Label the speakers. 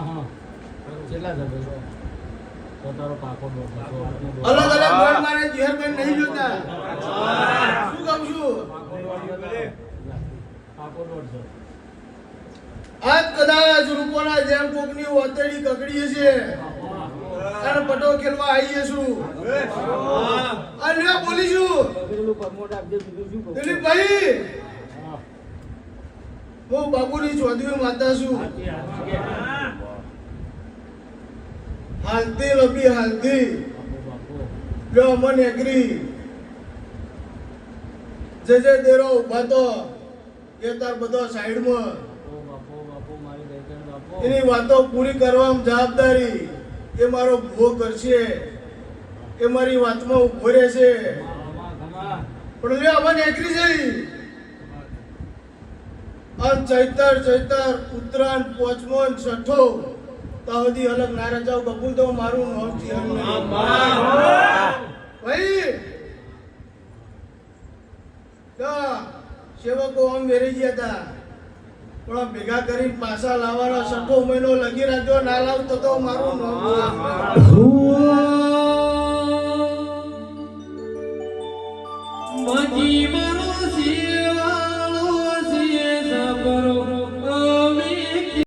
Speaker 1: હા કેટલા છે ભાઈ તો તારો પાકો
Speaker 2: અલગ અલગ બોલ મારે ઝેરબેન નહીં જોતા શું કહું છું
Speaker 1: પાકો દોડ છે
Speaker 2: આજ કદાચ રૂપોના જેમ કોકની ઓતડી કકડીએ છે અને પટો ખેલવા આવીએ છું અને બોલીશું
Speaker 1: પેલું પરમોટ આપજે બીજું શું કહું
Speaker 2: દિલીપભાઈ હું બાબુની ચૌધરી માતા છું હાલતી લબી હાલતી જો અમન એગ્રી જે દેરો ઉભા તો એ તાર બધો સાઈડમાં એની વાતો પૂરી કરવામાં જવાબદારી એ મારો ભો કરશે એ મારી વાતમાં ઉભો રહેશે પણ લે અમન એગ્રી જઈ અન ચૈતર ઉત્તરાયણ પોચમો છઠ્ઠો તાવદી અલગ ના રજાવ કબૂલ તો મારું નામ જીવન ભાઈ સેવકો આમ વેરી ગયા હતા પણ ભેગા કરીને પાછા લાવવાનો છઠ્ઠો મહિનો લગી રાખજો ના લાવતો તો મારું નામ
Speaker 3: મજી